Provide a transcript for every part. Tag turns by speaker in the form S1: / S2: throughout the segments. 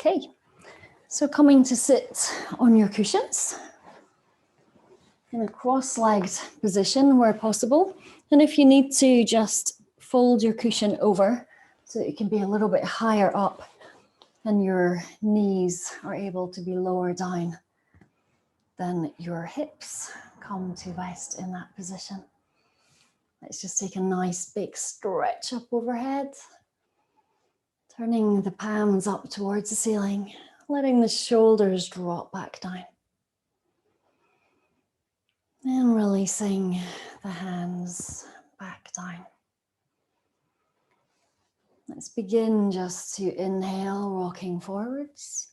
S1: Okay, so coming to sit on your cushions in a cross-legged position where possible. And if you need to, just fold your cushion over so that it can be a little bit higher up and your knees are able to be lower down than your hips come to rest in that position. Let's just take a nice big stretch up overhead, turning the palms up towards the ceiling, letting the shoulders drop back down. And releasing the hands back down. Let's begin just to inhale, rocking forwards.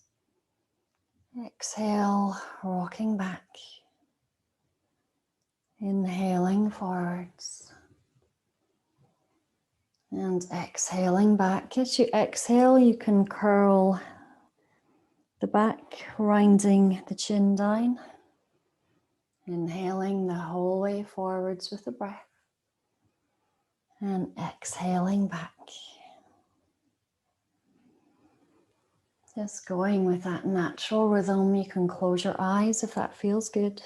S1: Exhale, rocking back. Inhaling forwards. And exhaling back. As you exhale, you can curl the back, rounding the chin down. Inhaling the whole way forwards with the breath. And exhaling back. Just going with that natural rhythm. You can close your eyes if that feels good.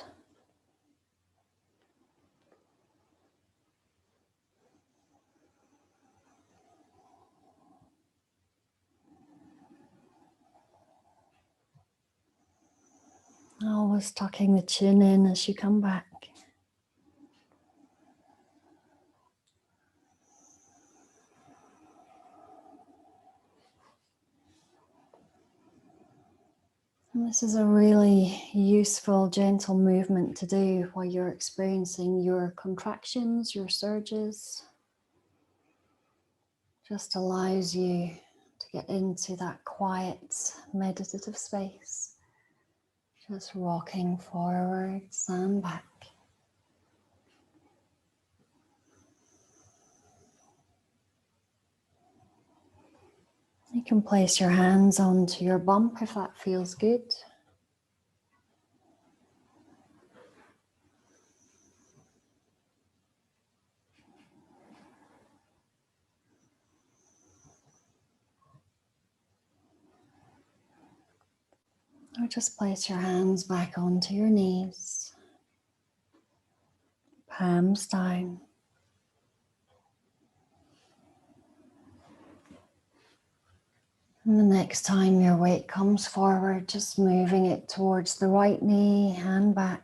S1: Always tucking the chin in as you come back. And this is a really useful, gentle movement to do while you're experiencing your contractions, your surges. Just allows you to get into that quiet, meditative space. Just rocking forwards and back. You can place your hands onto your bump if that feels good. Or just place your hands back onto your knees. Palms down. And the next time your weight comes forward, just moving it towards the right knee and back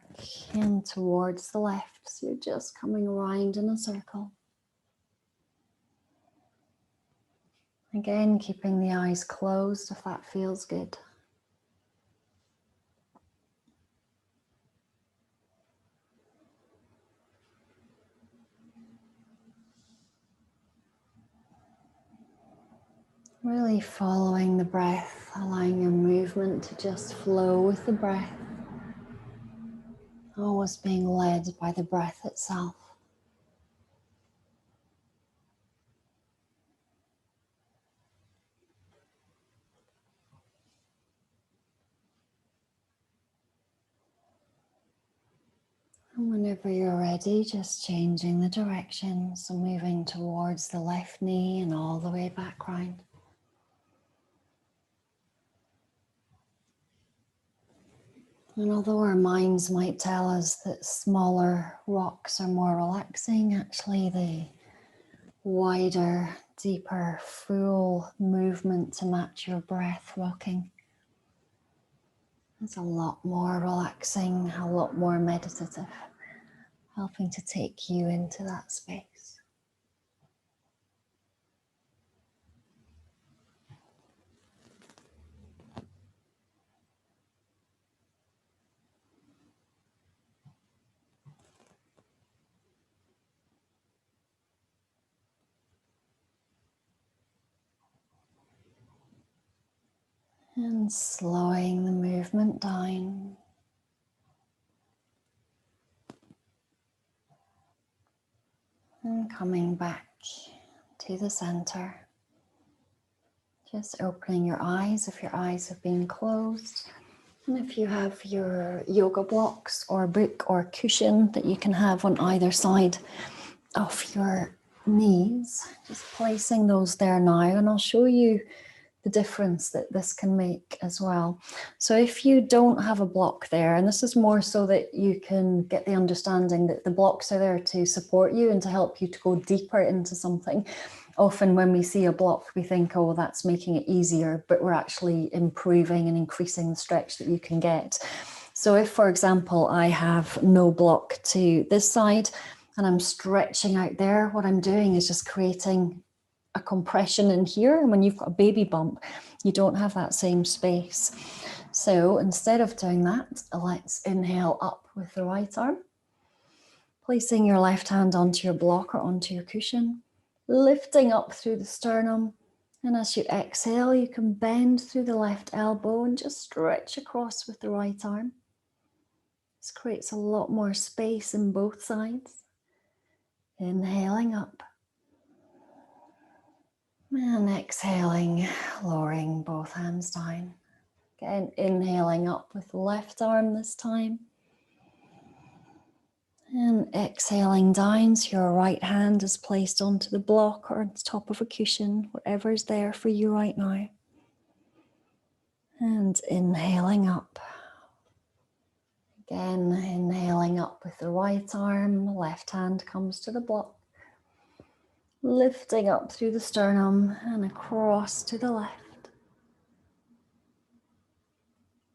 S1: and towards the left. So you're just coming around in a circle. Again, keeping the eyes closed if that feels good. Really following the breath, allowing your movement to just flow with the breath. Always being led by the breath itself. And whenever you're ready, just changing the direction, so moving towards the left knee and all the way back round. And although our minds might tell us that smaller rocks are more relaxing, actually the wider, deeper, full movement to match your breath rocking is a lot more relaxing, a lot more meditative, helping to take you into that space. And slowing the movement down. And coming back to the center. Just opening your eyes if your eyes have been closed. And if you have your yoga blocks or book or cushion that you can have on either side of your knees, just placing those there now. And I'll show you the difference that this can make as well. So if you don't have a block there, and this is more so that you can get the understanding that the blocks are there to support you and to help you to go deeper into something. Often when we see a block, we think, oh, that's making it easier, but we're actually improving and increasing the stretch that you can get. So if, for example, I have no block to this side and I'm stretching out there, what I'm doing is just creating a compression in here. And when you've got a baby bump, you don't have that same space. So instead of doing that, let's inhale up with the right arm, placing your left hand onto your block or onto your cushion, lifting up through the sternum. And as you exhale, you can bend through the left elbow and just stretch across with the right arm. This creates a lot more space in both sides. Inhaling up. And exhaling, lowering both hands down. Again, inhaling up with the left arm this time. And exhaling down, so your right hand is placed onto the block or on top of a cushion, whatever is there for you right now. And inhaling up. Again, inhaling up with the right arm, left hand comes to the block. Lifting up through the sternum and across to the left.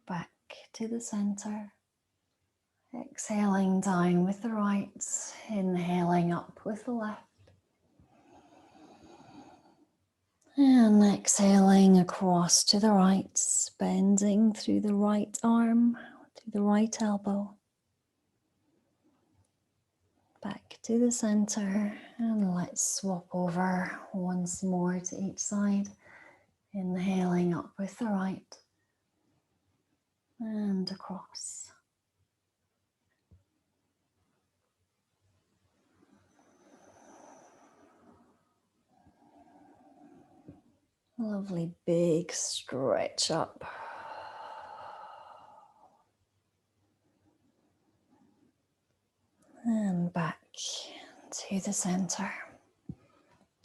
S1: Back to the center. Exhaling down with the right, inhaling up with the left. And exhaling across to the right, bending through the right arm, to the right elbow. Back to the center, and let's swap over once more to each side. Inhaling up with the right and across. Lovely big stretch up. And back to the center.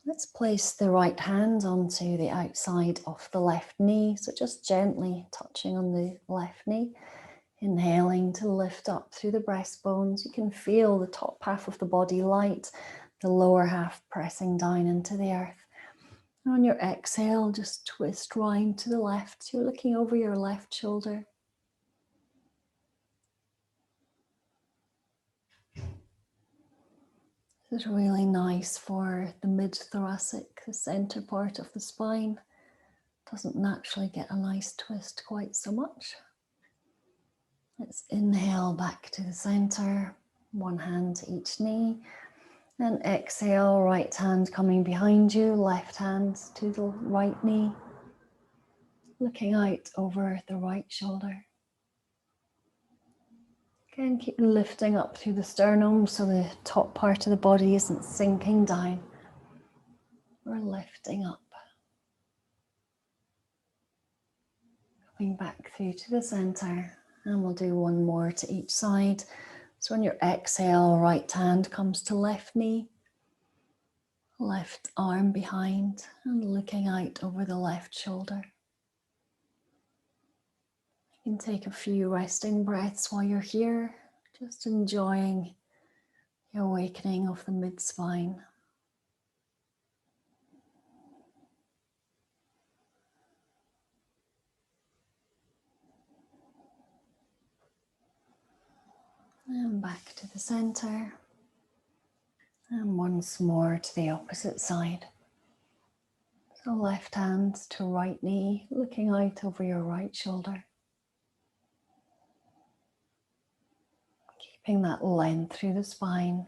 S1: Let's place the right hand onto the outside of the left knee. So just gently touching on the left knee. Inhaling to lift up through the breastbones. You can feel the top half of the body light, the lower half pressing down into the earth. And on your exhale, just twist round to the left. So you're looking over your left shoulder. This is really nice for the mid-thoracic, the center part of the spine. Doesn't naturally get a nice twist quite so much. Let's inhale back to the center, one hand to each knee. And exhale, right hand coming behind you, left hand to the right knee. Looking out over the right shoulder. Again, keep lifting up through the sternum so the top part of the body isn't sinking down. We're lifting up. Coming back through to the center, and we'll do one more to each side. So on your exhale, right hand comes to left knee, left arm behind, and looking out over the left shoulder. You can take a few resting breaths while you're here, just enjoying the awakening of the mid-spine. And back to the center. And once more to the opposite side. So left hand to right knee, looking out over your right shoulder. Keeping that length through the spine.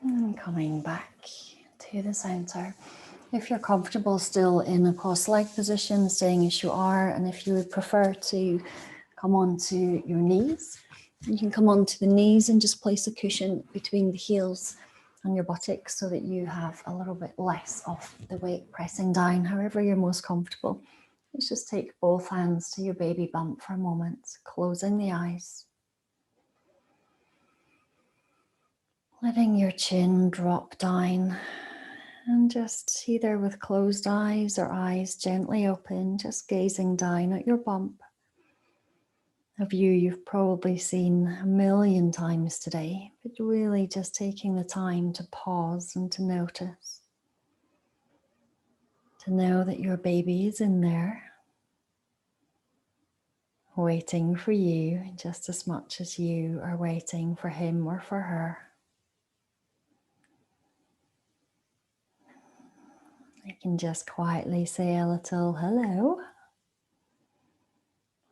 S1: And coming back to the center. If you're comfortable still in a cross-legged position, staying as you are, and if you would prefer to come onto your knees, you can come onto the knees and just place a cushion between the heels and your buttocks so that you have a little bit less of the weight pressing down, however you're most comfortable. Let's just take both hands to your baby bump for a moment, closing the eyes. Letting your chin drop down and just either with closed eyes or eyes gently open, just gazing down at your bump. A view you've probably seen a million times today, but really just taking the time to pause and to notice. To know that your baby is in there, waiting for you just as much as you are waiting for him or for her. You can just quietly say a little hello,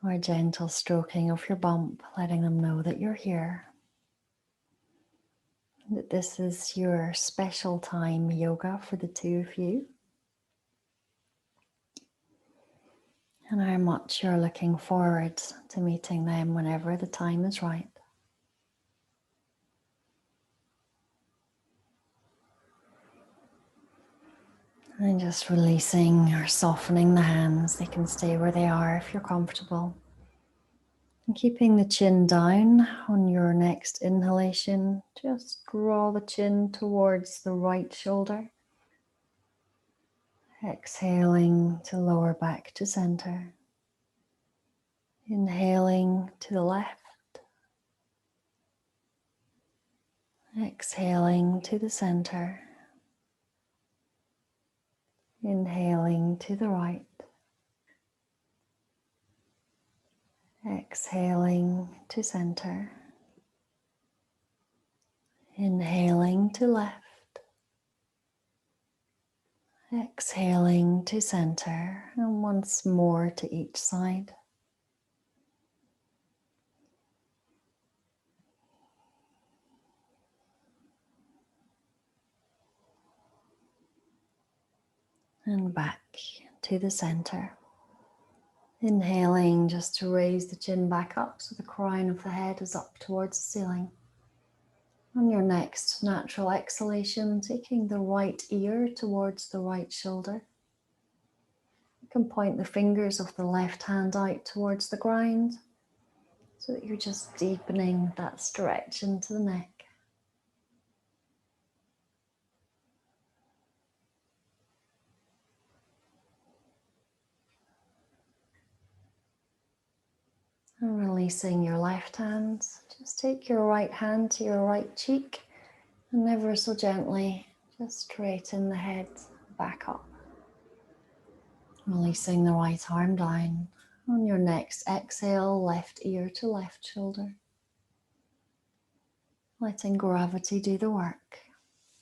S1: or a gentle stroking of your bump, letting them know that you're here. That this is your special time yoga for the two of you. And how much you're looking forward to meeting them whenever the time is right. And just releasing or softening the hands. They can stay where they are if you're comfortable. And keeping the chin down on your next inhalation, just draw the chin towards the right shoulder. Exhaling to lower back to center. Inhaling to the left. Exhaling to the center. Inhaling to the right. Exhaling to center. Inhaling to left. Exhaling to center. And once more to each side. And back to the center. Inhaling just to raise the chin back up so the crown of the head is up towards the ceiling. On your next natural exhalation, taking the right ear towards the right shoulder. You can point the fingers of the left hand out towards the ground so that you're just deepening that stretch into the neck. And releasing your left hand, just take your right hand to your right cheek and ever so gently just straighten the head back up. Releasing the right arm down. On your next exhale, left ear to left shoulder. Letting gravity do the work.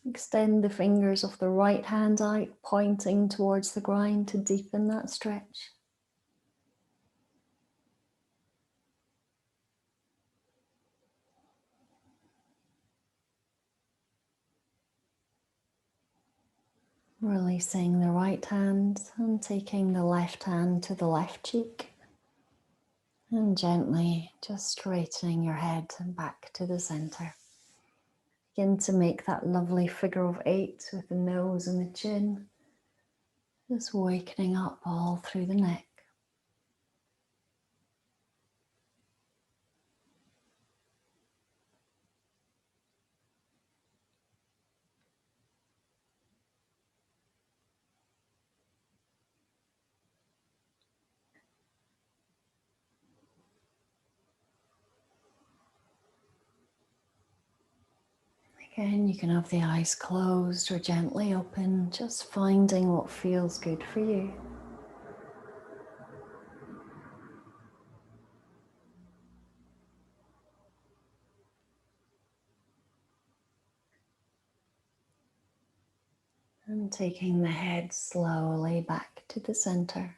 S1: Extend the fingers of the right hand out, pointing towards the ground to deepen that stretch. Releasing the right hand and taking the left hand to the left cheek. And gently just straightening your head and back to the center. Begin to make that lovely figure of 8 with the nose and the chin. Just wakening up all through the neck. Again, you can have the eyes closed or gently open, just finding what feels good for you. And taking the head slowly back to the center.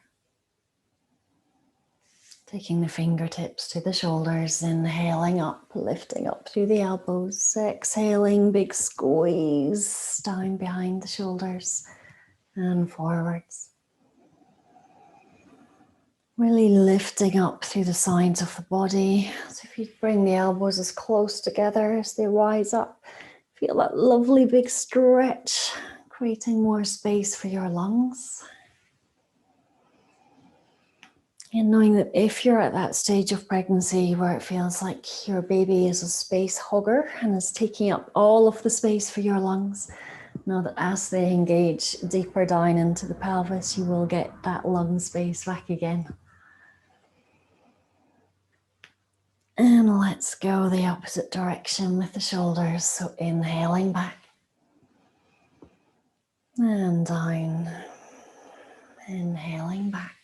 S1: Taking the fingertips to the shoulders, inhaling up, lifting up through the elbows, exhaling, big squeeze down behind the shoulders and forwards. Really lifting up through the sides of the body. So if you bring the elbows as close together as they rise up, feel that lovely big stretch, creating more space for your lungs. And knowing that if you're at that stage of pregnancy where it feels like your baby is a space hogger and is taking up all of the space for your lungs, know that as they engage deeper down into the pelvis, you will get that lung space back again. And let's go the opposite direction with the shoulders. So inhaling back and down, inhaling back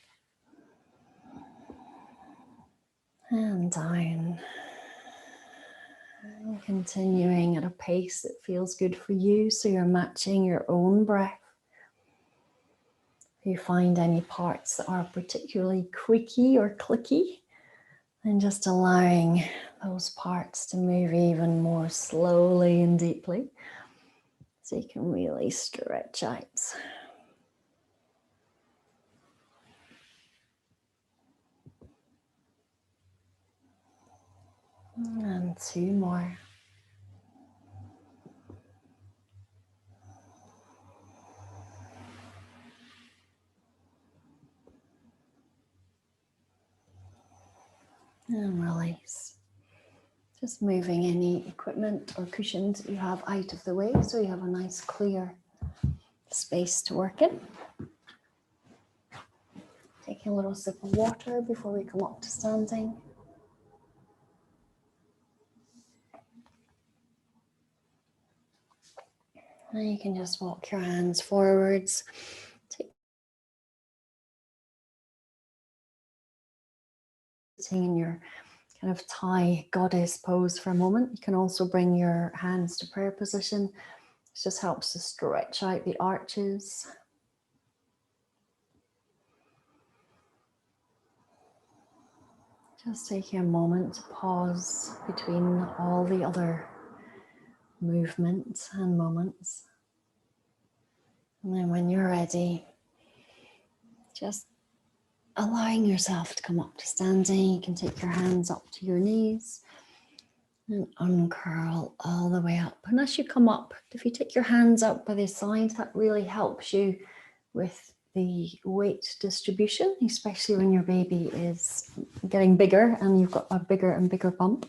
S1: and down. And continuing at a pace that feels good for you, so you're matching your own breath. If you find any parts that are particularly creaky or clicky, then just allowing those parts to move even more slowly and deeply, so you can really stretch out. And 2 more. And release. Just moving any equipment or cushions that you have out of the way, so you have a nice clear space to work in. Taking a little sip of water before we come up to standing. And you can just walk your hands forwards. Sitting in your kind of Thai goddess pose for a moment. You can also bring your hands to prayer position. This just helps to stretch out the arches. Just taking a moment to pause between all the other movements and moments. And then when you're ready, just allowing yourself to come up to standing. You can take your hands up to your knees and uncurl all the way up. And as you come up, if you take your hands up by the side, that really helps you with the weight distribution, especially when your baby is getting bigger and you've got a bigger and bigger bump.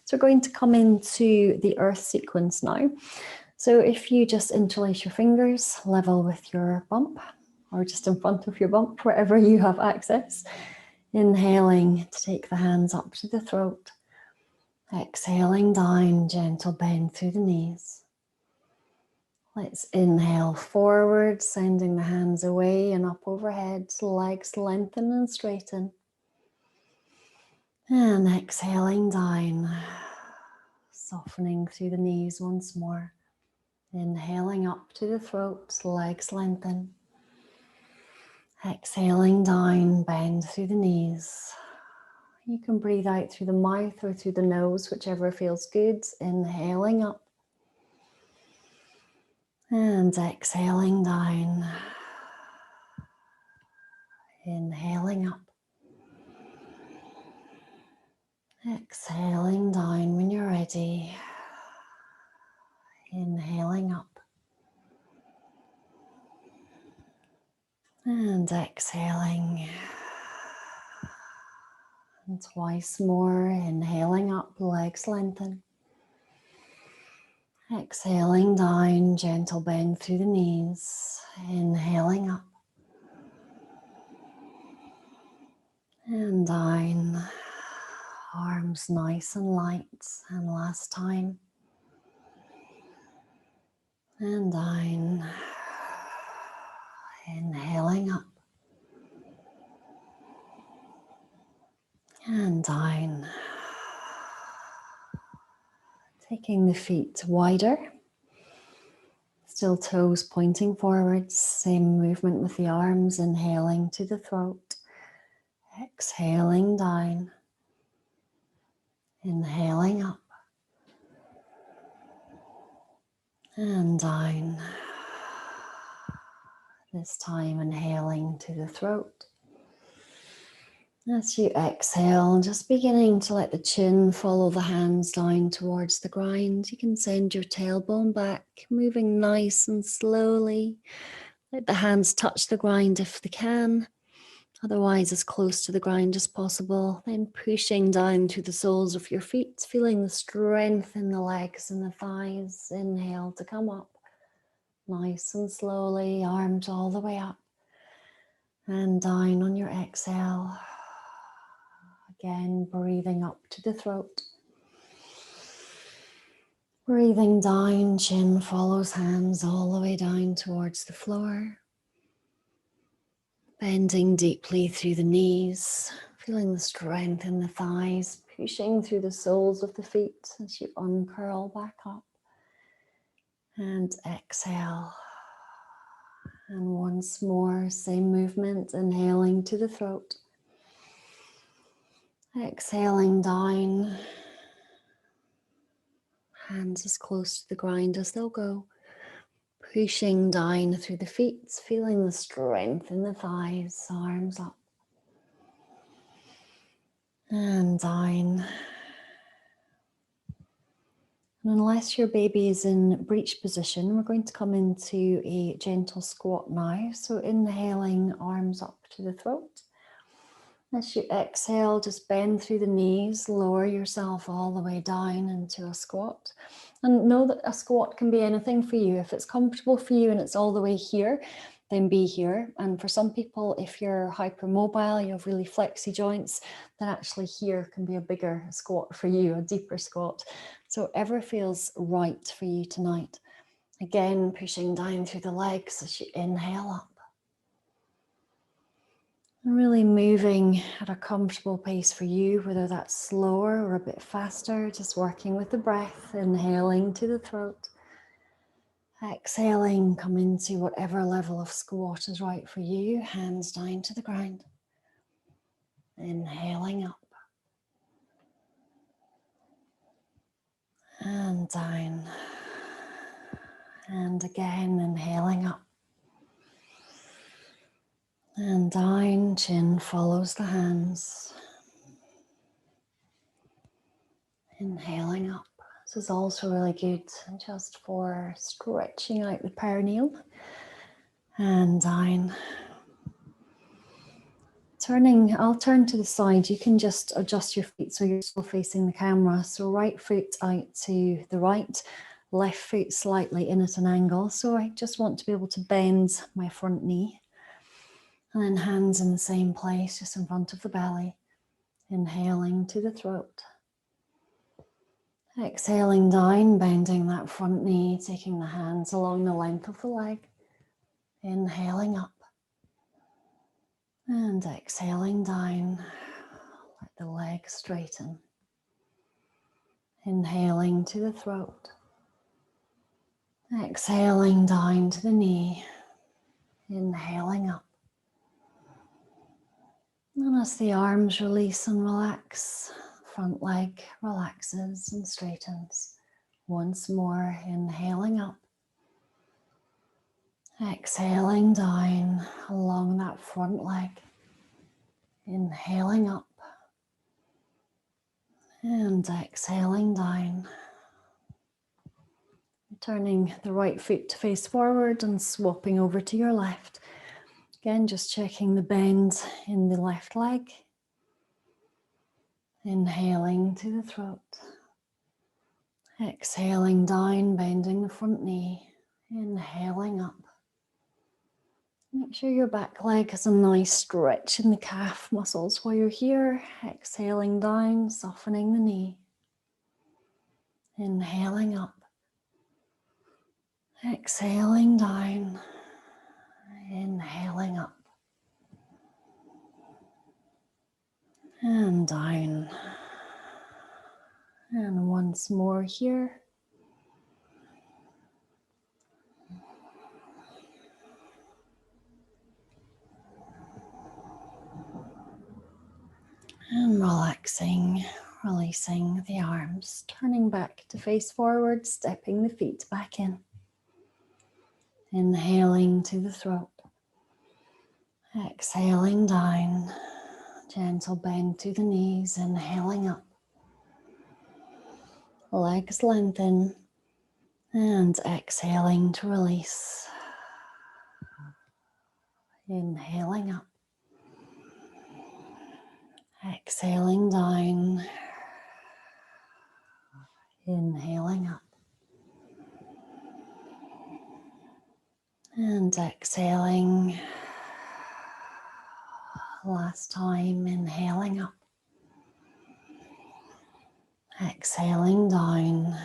S1: So we're going to come into the earth sequence now. So if you just interlace your fingers level with your bump, or just in front of your bump, wherever you have access, inhaling to take the hands up to the throat, exhaling down, gentle bend through the knees. Let's inhale forward, sending the hands away and up overhead, legs lengthen and straighten. And exhaling down, softening through the knees once more. Inhaling up to the throat, legs lengthen. Exhaling down, bend through the knees. You can breathe out through the mouth or through the nose, whichever feels good. Inhaling up. And exhaling down. Inhaling up. Exhaling down when you're ready. Inhaling up. And exhaling. And twice more, inhaling up, legs lengthen. Exhaling down, gentle bend through the knees. Inhaling up. And down. Arms nice and light. And last time. And down. Inhaling up. And down. Taking the feet wider. Still toes pointing forwards. Same movement with the arms. Inhaling to the throat. Exhaling down. Inhaling up. And down. This time inhaling to the throat. As you exhale, just beginning to let the chin follow the hands down towards the ground. You can send your tailbone back, moving nice and slowly. Let the hands touch the ground if they can. Otherwise, as close to the ground as possible. Then pushing down through the soles of your feet, feeling the strength in the legs and the thighs. Inhale to come up. Nice and slowly, arms all the way up. And down on your exhale. Again, breathing up to the throat. Breathing down, chin follows hands all the way down towards the floor. Bending deeply through the knees, feeling the strength in the thighs, pushing through the soles of the feet as you uncurl back up. And exhale. And once more, same movement, inhaling to the throat. Exhaling down. Hands as close to the ground as they'll go. Pushing down through the feet, feeling the strength in the thighs, arms up. And down. And unless your baby is in breech position, we're going to come into a gentle squat now. So inhaling, arms up to the throat. As you exhale, just bend through the knees, lower yourself all the way down into a squat. And know that a squat can be anything for you. If it's comfortable for you and it's all the way here, then be here. And for some people, if you're hypermobile, you have really flexy joints, then actually here can be a bigger squat for you, a deeper squat. So whatever feels right for you tonight. Again, pushing down through the legs as you inhale up. Really moving at a comfortable pace for you, whether that's slower or a bit faster, just working with the breath, inhaling to the throat. Exhaling, come into whatever level of squat is right for you, hands down to the ground. Inhaling up. And down. And again, inhaling up. And down, chin follows the hands. Inhaling up. This is also really good just for stretching out the perineum. And down. I'll turn to the side. You can just adjust your feet so you're still facing the camera. So right foot out to the right, left foot slightly in at an angle. So I just want to be able to bend my front knee. And then hands in the same place, just in front of the belly. Inhaling to the throat. Exhaling down, bending that front knee, taking the hands along the length of the leg. Inhaling up. And exhaling down, let the leg straighten. Inhaling to the throat. Exhaling down to the knee. Inhaling up. And as the arms release and relax, front leg relaxes and straightens. Once more, inhaling up. Exhaling down along that front leg. Inhaling up. And exhaling down. Turning the right foot to face forward and swapping over to your left. Again, just checking the bend in the left leg. Inhaling to the throat. Exhaling down, bending the front knee. Inhaling up. Make sure your back leg has a nice stretch in the calf muscles while you're here. Exhaling down, softening the knee. Inhaling up. Exhaling down. Inhaling up. And down. And once more here. And relaxing, releasing the arms, turning back to face forward, stepping the feet back in. Inhaling to the throat. Exhaling down, gentle bend to the knees, inhaling up. Legs lengthen and exhaling to release. Inhaling up. Exhaling down, inhaling up, and exhaling. Last time, inhaling up, exhaling down,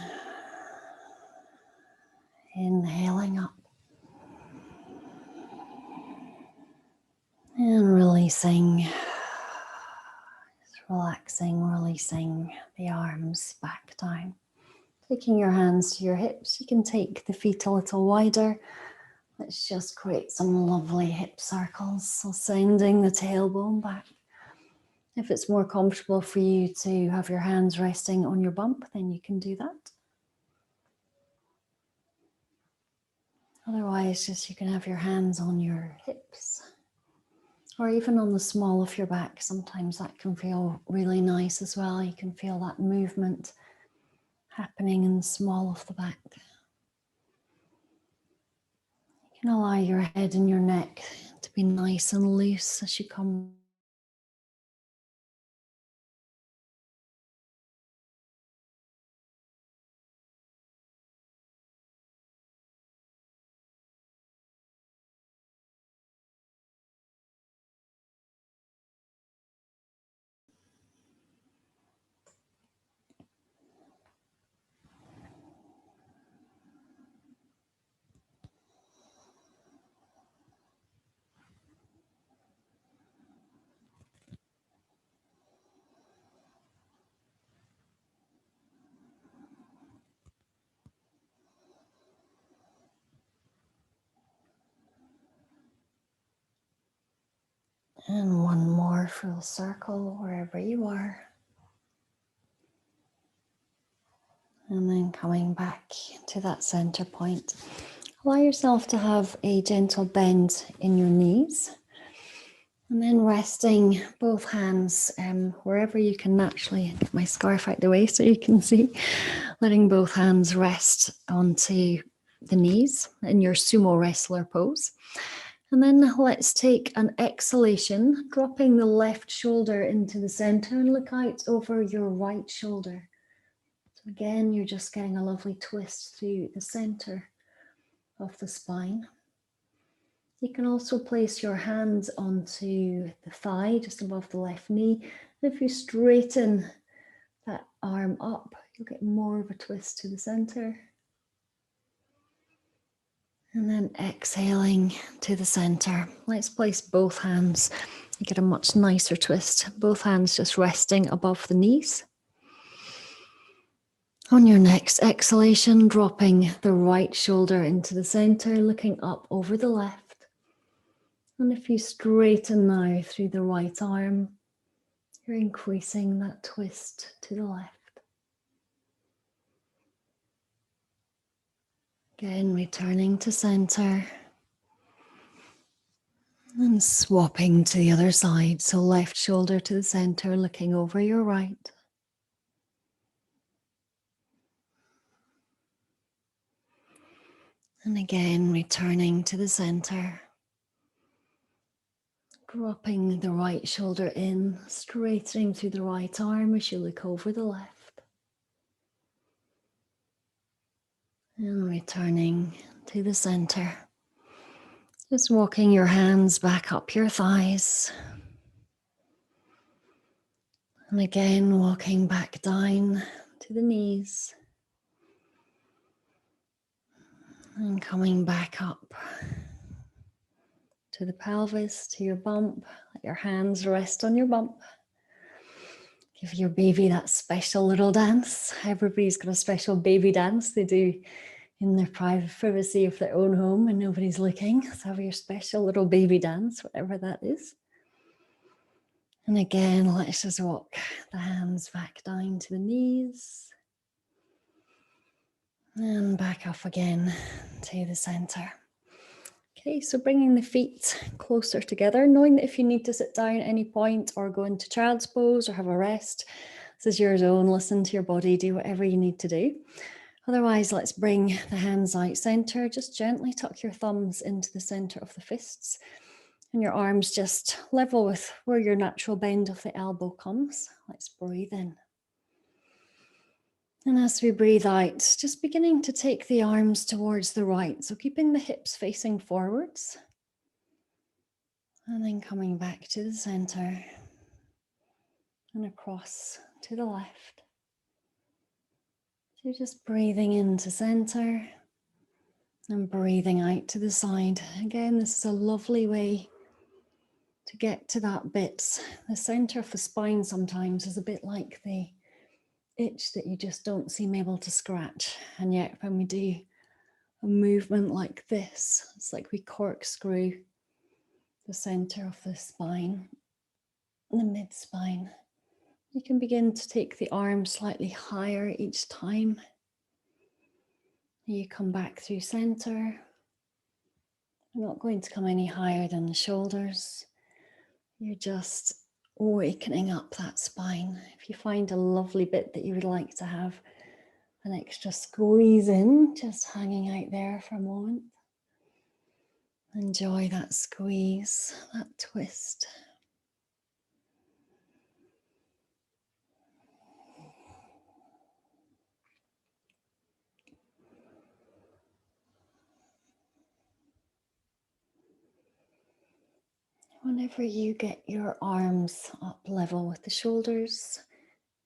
S1: inhaling up, and releasing. Relaxing, releasing the arms back down. Taking your hands to your hips, you can take the feet a little wider. Let's just create some lovely hip circles. So sending the tailbone back. If it's more comfortable for you to have your hands resting on your bump, then you can do that. Otherwise, just you can have your hands on your hips. Or even on the small of your back. Sometimes that can feel really nice as well. You can feel that movement happening in the small of the back. You can allow your head and your neck to be nice and loose as you come. And one more full circle wherever you are. And then coming back to that center point. Allow yourself to have a gentle bend in your knees. And then resting both hands wherever you can naturally. Get my scarf out the way so you can see. Letting both hands rest onto the knees in your sumo wrestler pose. And then let's take an exhalation, dropping the left shoulder into the center and look out over your right shoulder. So again, you're just getting a lovely twist through the center of the spine. You can also place your hands onto the thigh, just above the left knee. And if you straighten that arm up, you'll get more of a twist to the center. And then exhaling to the center. Let's place both hands. You get a much nicer twist. Both hands just resting above the knees. On your next exhalation, dropping the right shoulder into the center, looking up over the left. And if you straighten now through the right arm, you're increasing that twist to the left. Again, returning to center. And swapping to the other side. So left shoulder to the center, looking over your right. And again, returning to the center. Dropping the right shoulder in, straightening through the right arm as you look over the left. And returning to the center. Just walking your hands back up your thighs. And again, walking back down to the knees. And coming back up to the pelvis, to your bump. Let your hands rest on your bump. Give your baby that special little dance. Everybody's got a special baby dance they do in their private privacy of their own home and nobody's looking. So have your special little baby dance, whatever that is. And again, let's just walk the hands back down to the knees. And back up again to the center. Okay, so bringing the feet closer together, knowing that if you need to sit down at any point or go into child's pose or have a rest, this is your zone. Listen to your body, do whatever you need to do. Otherwise, let's bring the hands out center. Just gently tuck your thumbs into the center of the fists. And your arms just level with where your natural bend of the elbow comes. Let's breathe in. And as we breathe out, just beginning to take the arms towards the right. So keeping the hips facing forwards. And then coming back to the center and across to the left. So just breathing into center and breathing out to the side. Again, this is a lovely way to get to that bit. The center of the spine sometimes is a bit like the itch that you just don't seem able to scratch. And yet when we do a movement like this, it's like we corkscrew the center of the spine, the mid spine. You can begin to take the arms slightly higher each time. You come back through center. You're not going to come any higher than the shoulders. You're just awakening up that spine. If you find a lovely bit that you would like to have an extra squeeze in, just hanging out there for a moment. Enjoy that squeeze, that twist. Whenever you get your arms up level with the shoulders,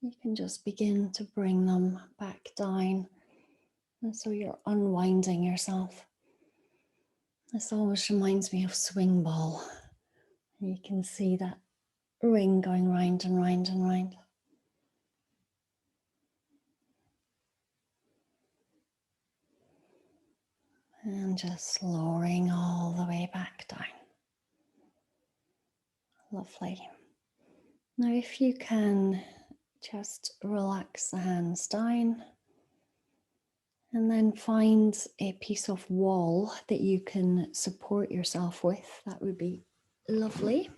S1: you can just begin to bring them back down. And so you're unwinding yourself. This always reminds me of swing ball. You can see that ring going round and round and round. And just lowering all the way back down. Lovely. Now if you can just relax the hands down and then find a piece of wall that you can support yourself with, that would be lovely.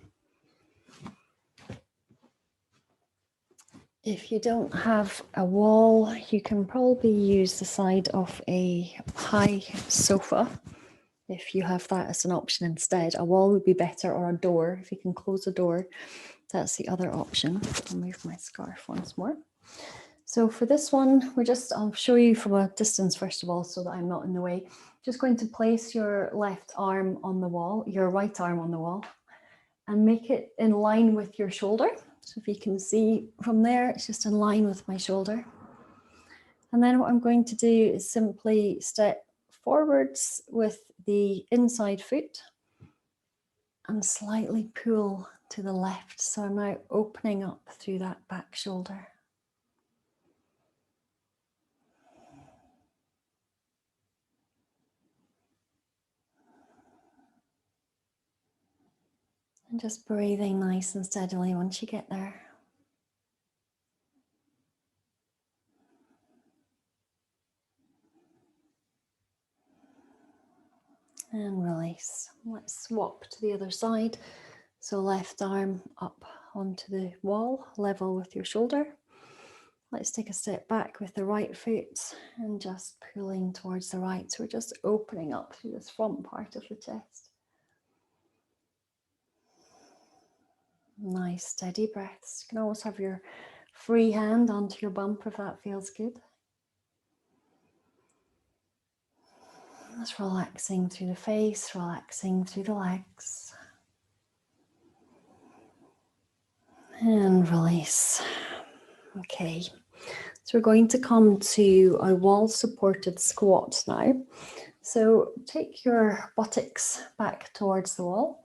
S1: If you don't have a wall, you can probably use the side of a high sofa. If you have that as an option instead, a wall would be better, or a door. If you can close a door, that's the other option. I'll move my scarf once more. So for this one, I'll show you from a distance first of all, so that I'm not in the way. Just going to place your left arm on the wall, your right arm on the wall, and make it in line with your shoulder. So if you can see from there, it's just in line with my shoulder. And then what I'm going to do is simply step forwards with the inside foot and slightly pull to the left. So I'm now opening up through that back shoulder. And just breathing nice and steadily once you get there. And release. Let's swap to the other side. So left arm up onto the wall, level with your shoulder. Let's take a step back with the right foot and just pulling towards the right. So we're just opening up through this front part of the chest. Nice steady breaths. You can always have your free hand onto your bump if that feels good. Just relaxing through the face, relaxing through the legs. And release. Okay, so we're going to come to a wall supported squat now. So take your buttocks back towards the wall.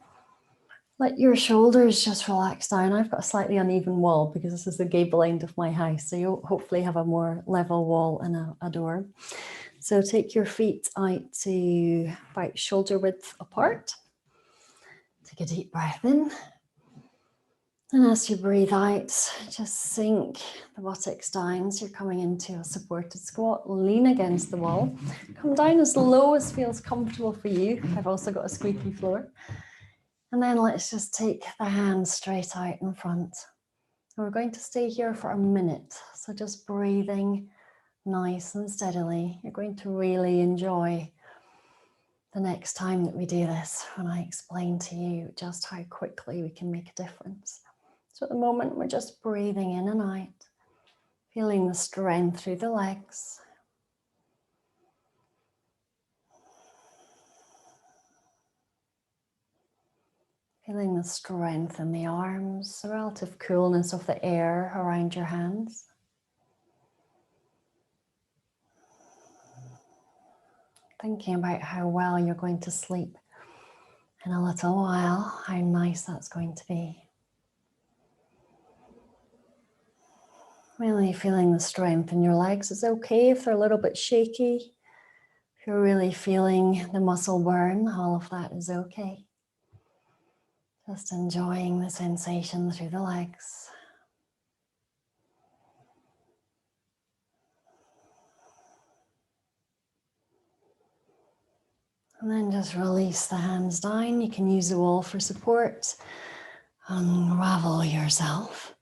S1: Let your shoulders just relax down. I've got a slightly uneven wall because this is the gable end of my house. So you'll hopefully have a more level wall and a door. So take your feet out to about shoulder width apart. Take a deep breath in. And as you breathe out, just sink the buttocks down. So you're coming into a supported squat. Lean against the wall. Come down as low as feels comfortable for you. I've also got a squeaky floor. And then let's just take the hands straight out in front. And we're going to stay here for a minute. So just breathing nice and steadily. You're going to really enjoy the next time that we do this, when I explain to you just how quickly we can make a difference. So at the moment, we're just breathing in and out, feeling the strength through the legs. Feeling the strength in the arms, the relative coolness of the air around your hands. Thinking about how well you're going to sleep in a little while, how nice that's going to be. Really feeling the strength in your legs. It's okay if they're a little bit shaky. If you're really feeling the muscle burn, all of that is okay. Just enjoying the sensation through the legs. And then just release the hands down. You can use the wall for support. Unravel yourself.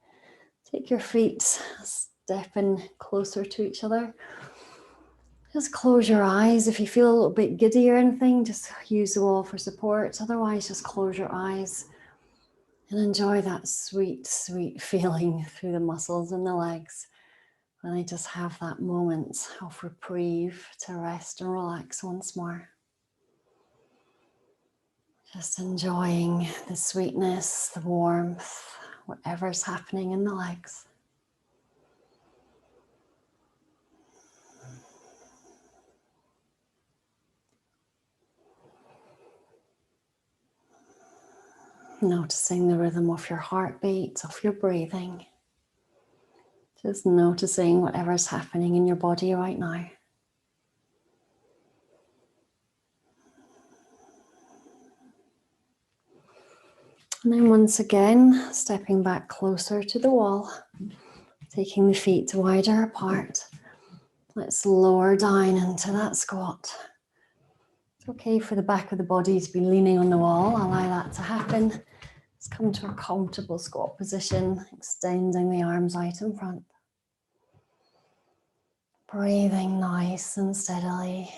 S1: Take your feet, step in closer to each other. Just close your eyes. If you feel a little bit giddy or anything, just use the wall for support. Otherwise, just close your eyes and enjoy that sweet, sweet feeling through the muscles and the legs. When they just have that moment of reprieve to rest and relax once more. Just enjoying the sweetness, the warmth, whatever's happening in the legs. Noticing the rhythm of your heartbeat, of your breathing. Just noticing whatever's happening in your body right now. And then once again, stepping back closer to the wall, taking the feet wider apart. Let's lower down into that squat. It's okay for the back of the body to be leaning on the wall. Allow that to happen. Let's come to a comfortable squat position, extending the arms out in front. Breathing nice and steadily.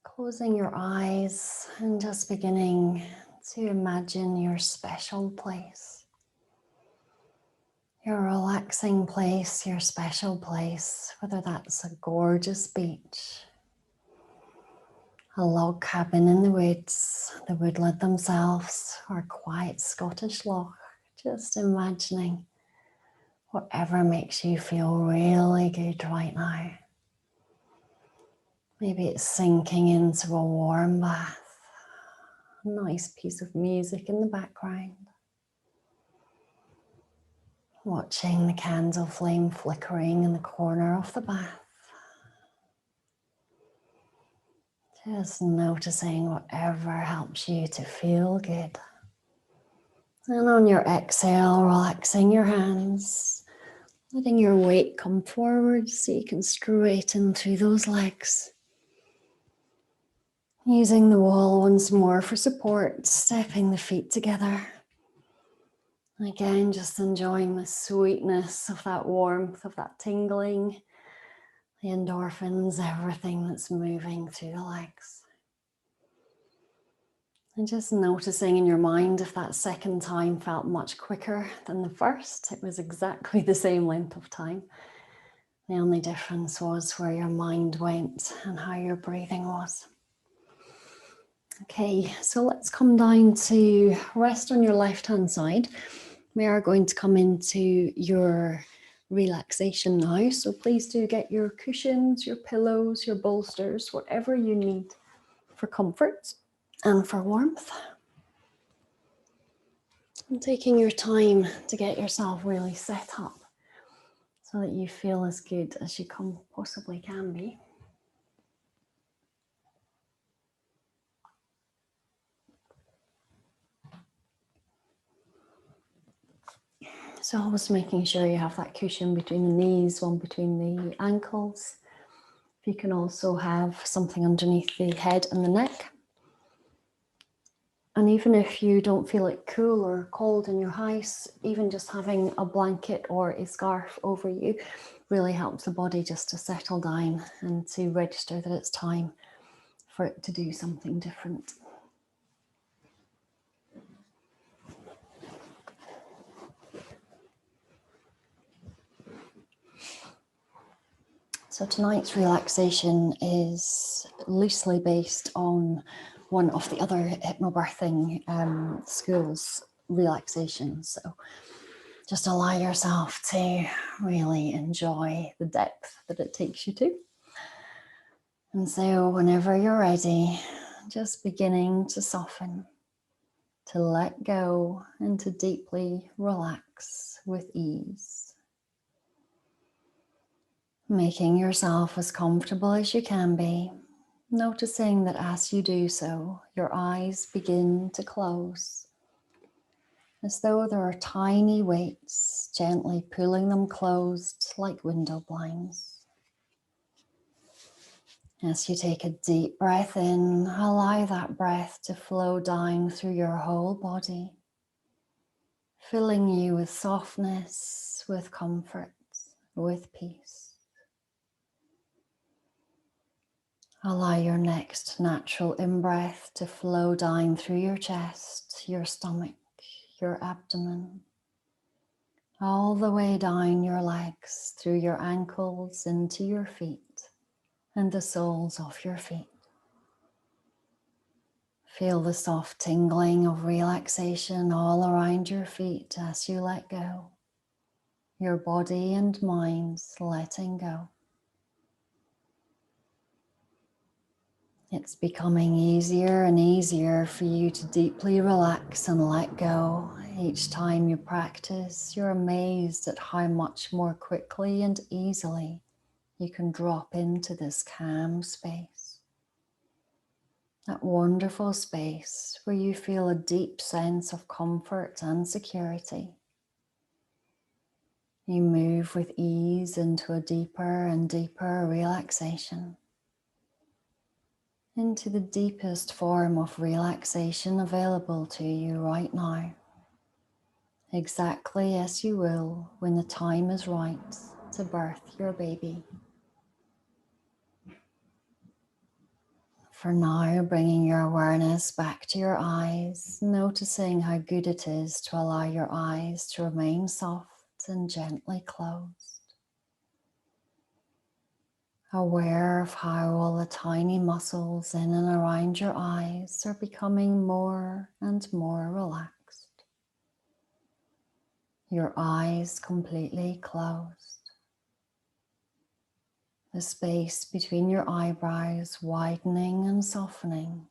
S1: Closing your eyes and just beginning to imagine your special place. Your relaxing place, your special place, whether that's a gorgeous beach, a log cabin in the woods, the woodland themselves, or a quiet Scottish loch. Just imagining whatever makes you feel really good right now. Maybe it's sinking into a warm bath, a nice piece of music in the background. Watching the candle flame flickering in the corner of the bath. Just noticing whatever helps you to feel good. And on your exhale, relaxing your hands, letting your weight come forward so you can straighten through those legs. Using the wall once more for support, stepping the feet together. Again, just enjoying the sweetness of that warmth, of that tingling, the endorphins, everything that's moving through the legs. And just noticing in your mind if that second time felt much quicker than the first. It was exactly the same length of time. The only difference was where your mind went and how your breathing was. Okay, so let's come down to rest on your left-hand side. We are going to come into your relaxation now. So please do get your cushions, your pillows, your bolsters, whatever you need for comfort and for warmth. And taking your time to get yourself really set up so that you feel as good as you possibly can be. So always making sure you have that cushion between the knees, one between the ankles. You can also have something underneath the head and the neck. And even if you don't feel it cool or cold in your house, even just having a blanket or a scarf over you really helps the body just to settle down and to register that it's time for it to do something different. So tonight's relaxation is loosely based on one of the other hypnobirthing schools' relaxations. So just allow yourself to really enjoy the depth that it takes you to. And so whenever you're ready, just beginning to soften, to let go and to deeply relax with ease. Making yourself as comfortable as you can be, noticing that as you do so, your eyes begin to close, as though there are tiny weights gently pulling them closed like window blinds. As you take a deep breath in, allow that breath to flow down through your whole body, filling you with softness, with comfort, with peace. Allow your next natural in-breath to flow down through your chest, your stomach, your abdomen, all the way down your legs, through your ankles, into your feet and the soles of your feet. Feel the soft tingling of relaxation all around your feet as you let go, your body and mind letting go. It's becoming easier and easier for you to deeply relax and let go. Each time you practice, you're amazed at how much more quickly and easily you can drop into this calm space. That wonderful space where you feel a deep sense of comfort and security. You move with ease into a deeper and deeper relaxation, into the deepest form of relaxation available to you right now, exactly as you will when the time is right to birth your baby. For now, bringing your awareness back to your eyes, noticing how good it is to allow your eyes to remain soft and gently closed. Aware of how all the tiny muscles in and around your eyes are becoming more and more relaxed. Your eyes completely closed. The space between your eyebrows widening and softening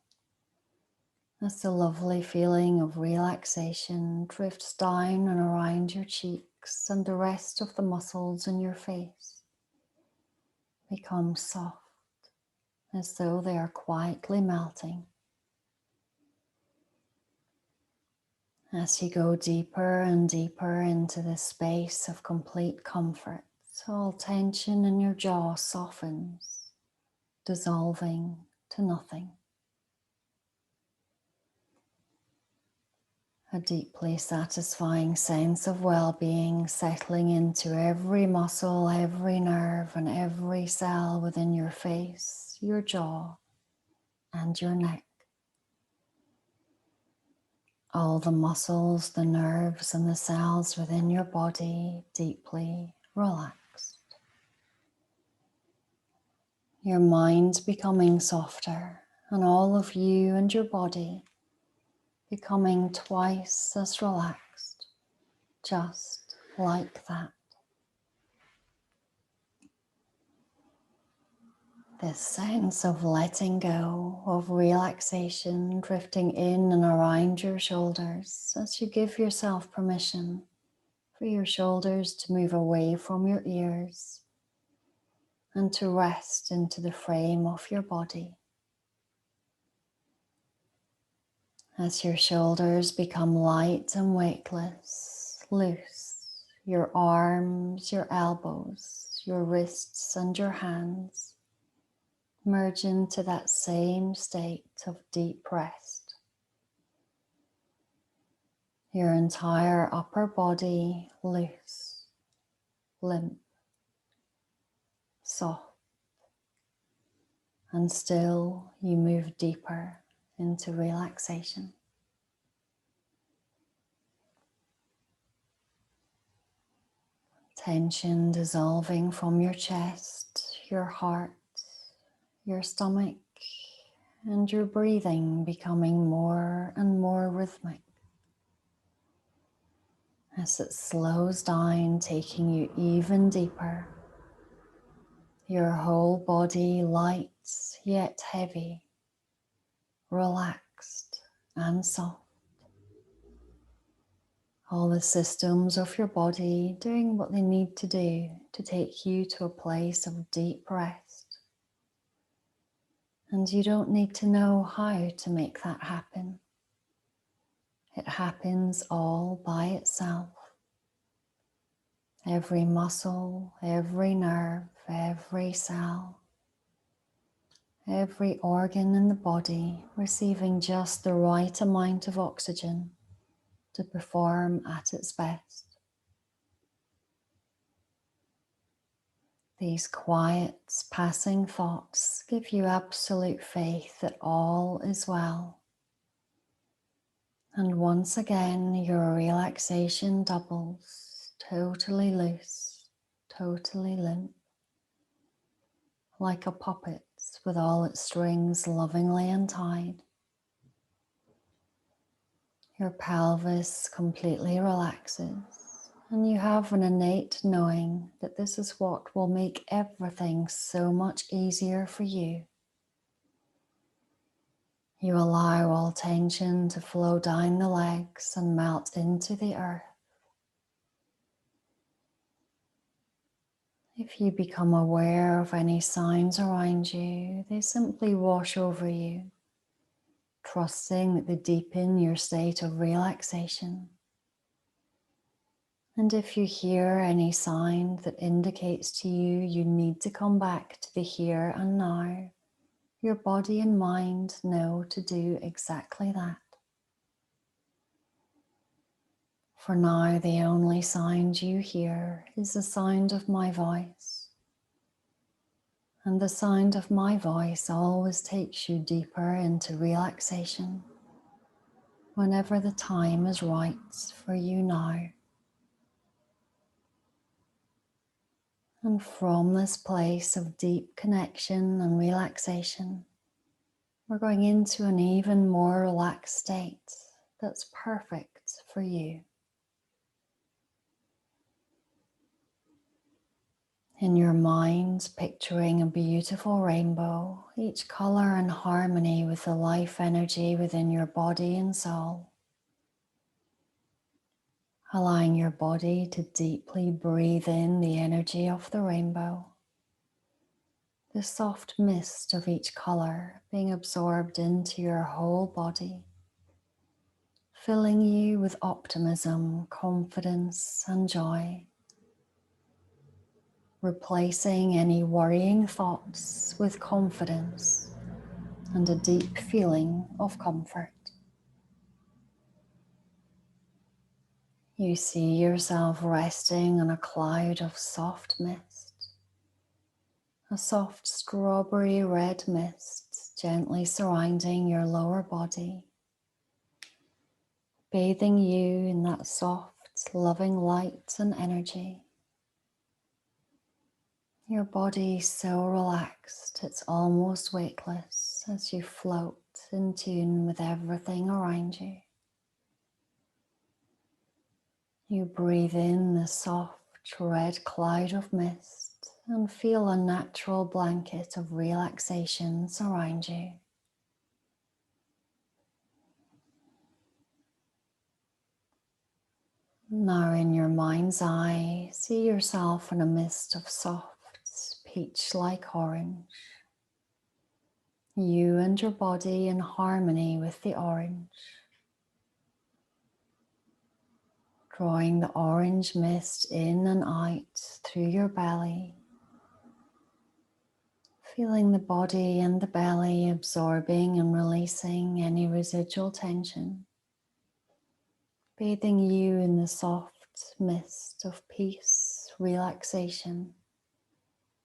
S1: as the lovely feeling of relaxation drifts down and around your cheeks, and the rest of the muscles in your face become soft, as though they are quietly melting. As you go deeper and deeper into this space of complete comfort, all tension in your jaw softens, dissolving to nothing. A deeply satisfying sense of well-being settling into every muscle, every nerve, and every cell within your face, your jaw, and your neck. All the muscles, the nerves, and the cells within your body deeply relaxed. Your mind becoming softer, and all of you and your body becoming twice as relaxed, just like that. This sense of letting go, of relaxation drifting in and around your shoulders as you give yourself permission for your shoulders to move away from your ears and to rest into the frame of your body. As your shoulders become light and weightless, loose, your arms, your elbows, your wrists and your hands merge into that same state of deep rest. Your entire upper body loose, limp, soft, and still you move deeper into relaxation. Tension dissolving from your chest, your heart, your stomach, and your breathing becoming more and more rhythmic as it slows down, taking you even deeper. Your whole body light yet heavy, relaxed and soft. All the systems of your body doing what they need to do to take you to a place of deep rest. And you don't need to know how to make that happen. It happens all by itself. Every muscle, every nerve, every cell, every organ in the body receiving just the right amount of oxygen to perform at its best. These quiet, passing thoughts give you absolute faith that all is well. And once again, your relaxation doubles, totally loose, totally limp, like a puppet with all its strings lovingly untied. Your pelvis completely relaxes, and you have an innate knowing that this is what will make everything so much easier for you. You allow all tension to flow down the legs and melt into the earth. If you become aware of any sounds around you, they simply wash over you, trusting that they deepen your state of relaxation. And if you hear any sign that indicates to you you need to come back to the here and now, your body and mind know to do exactly that. For now, the only sound you hear is the sound of my voice. And the sound of my voice always takes you deeper into relaxation whenever the time is right for you now. And from this place of deep connection and relaxation, we're going into an even more relaxed state that's perfect for you. In your mind, picturing a beautiful rainbow, each color in harmony with the life energy within your body and soul. Allowing your body to deeply breathe in the energy of the rainbow. The soft mist of each color being absorbed into your whole body, filling you with optimism, confidence, and joy. Replacing any worrying thoughts with confidence and a deep feeling of comfort. You see yourself resting on a cloud of soft mist, a soft strawberry red mist gently surrounding your lower body, bathing you in that soft, loving light and energy. Your body so relaxed it's almost weightless as you float in tune with everything around you. You breathe in the soft red cloud of mist and feel a natural blanket of relaxation surround you. Now in your mind's eye, see yourself in a mist of soft peach-like orange. You and your body in harmony with the orange. Drawing the orange mist in and out through your belly. Feeling the body and the belly absorbing and releasing any residual tension. bathing you in the soft mist of peace, relaxation,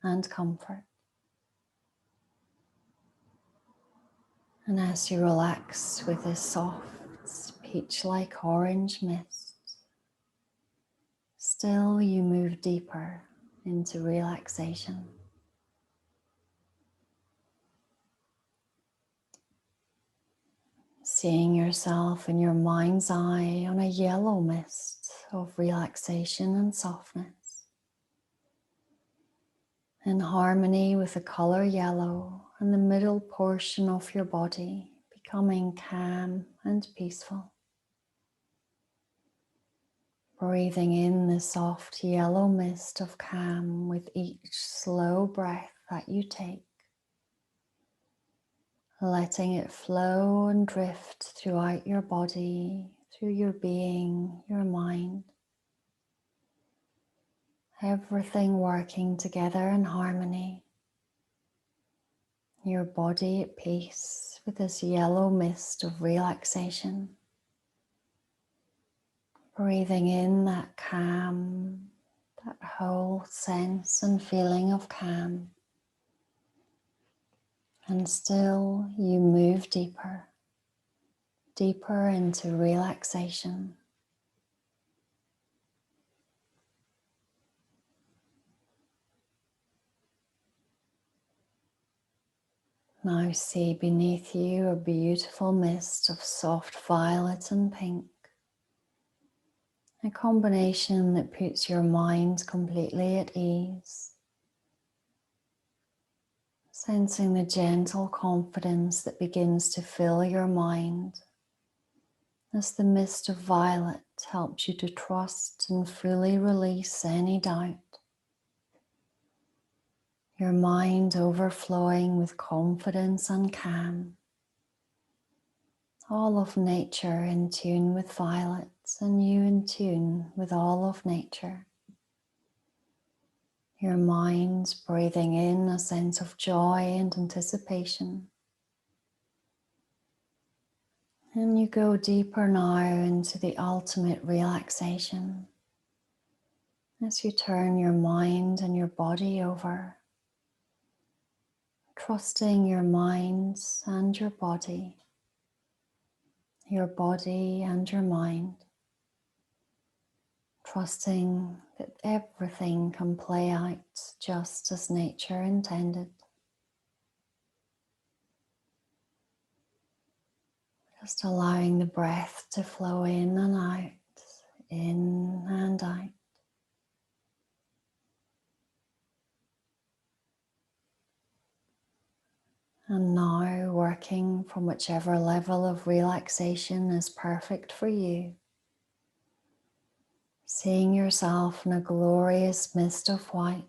S1: and comfort. And as you relax with this soft, peach-like orange mist, still you move deeper into relaxation. Seeing yourself in your mind's eye on a yellow mist of relaxation and softness, in harmony with the color yellow and the middle portion of your body becoming calm and peaceful. Breathing in the soft yellow mist of calm with each slow breath that you take, letting it flow and drift throughout your body, through your being, your mind. Everything working together in harmony. Your body at peace with this yellow mist of relaxation. Breathing in that calm, that whole sense and feeling of calm. And still you move deeper, deeper into relaxation. Now see beneath you a beautiful mist of soft violet and pink. A combination that puts your mind completely at ease. Sensing the gentle confidence that begins to fill your mind as the mist of violet helps you to trust and fully release any doubt. Your mind overflowing with confidence and calm. All of nature in tune with violets and you in tune with all of nature. Your mind breathing in a sense of joy and anticipation. And you go deeper now into the ultimate relaxation as you turn your mind and your body over. Trusting your mind and your body and your mind, trusting that everything can play out just as nature intended. Just allowing the breath to flow in and out, in and out. And now working from whichever level of relaxation is perfect for you. Seeing yourself in a glorious mist of white,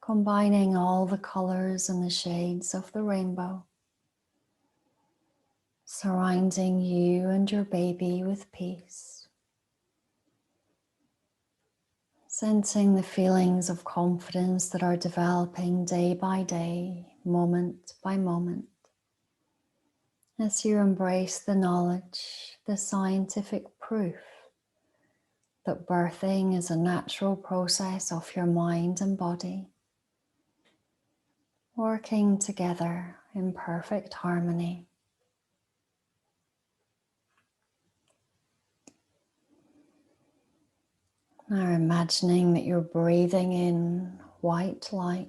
S1: combining all the colors and the shades of the rainbow. Surrounding you and your baby with peace. Sensing the feelings of confidence that are developing day by day, moment by moment. As you embrace the knowledge, the scientific proof that birthing is a natural process of your mind and body, working together in perfect harmony. Now imagining that you're breathing in white light,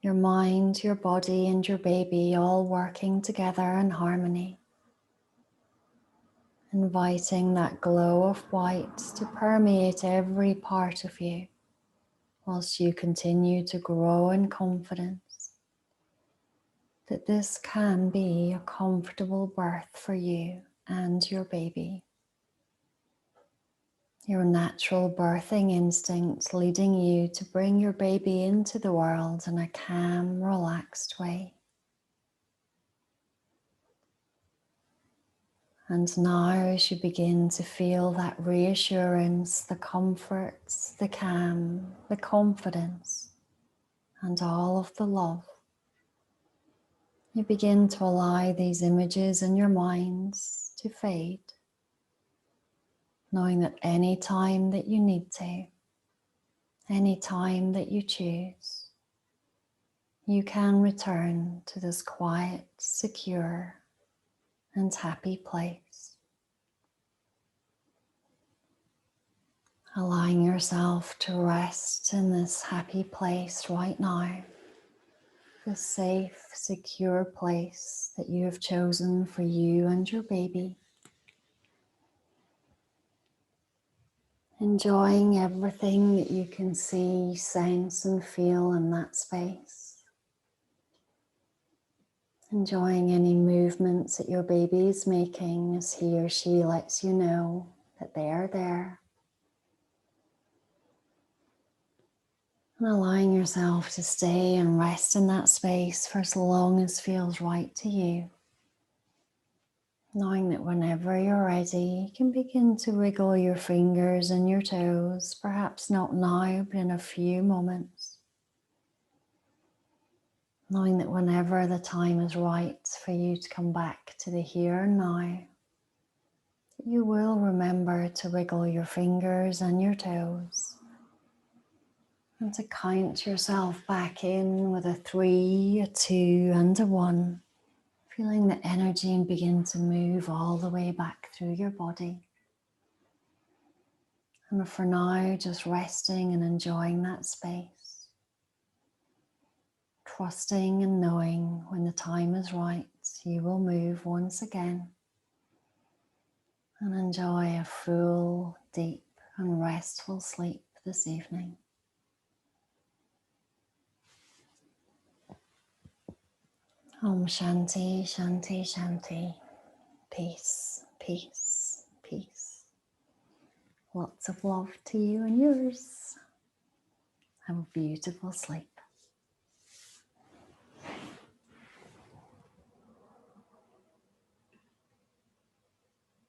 S1: your mind, your body and your baby all working together in harmony. Inviting that glow of white to permeate every part of you whilst you continue to grow in confidence that this can be a comfortable birth for you and your baby. Your natural birthing instinct leading you to bring your baby into the world in a calm, relaxed way. And now as you begin to feel that reassurance, the comforts, the calm, the confidence, and all of the love, you begin to allow these images in your minds to fade. knowing that any time that you need to, any time that you choose, you can return to this quiet, secure, and happy place. Allowing yourself to rest in this happy place right now, this safe, secure place that you have chosen for you and your baby. Enjoying everything that you can see, sense, and feel in that space. Enjoying any movements that your baby is making as he or she lets you know that they are there. And allowing yourself to stay and rest in that space for as long as feels right to you. Knowing that whenever you're ready, you can begin to wiggle your fingers and your toes, perhaps not now, but in a few moments. Knowing that whenever the time is right for you to come back to the here and now, you will remember to wiggle your fingers and your toes and to count yourself back in with a 3, a 2, and a 1. Feeling the energy and begin to move all the way back through your body. And for now, just resting and enjoying that space. Trusting and knowing when the time is right, you will move once again. And enjoy a full, deep and restful sleep this evening. Om Shanti, Shanti, Shanti. Peace, peace, peace. Lots of love to you and yours. Have a beautiful sleep.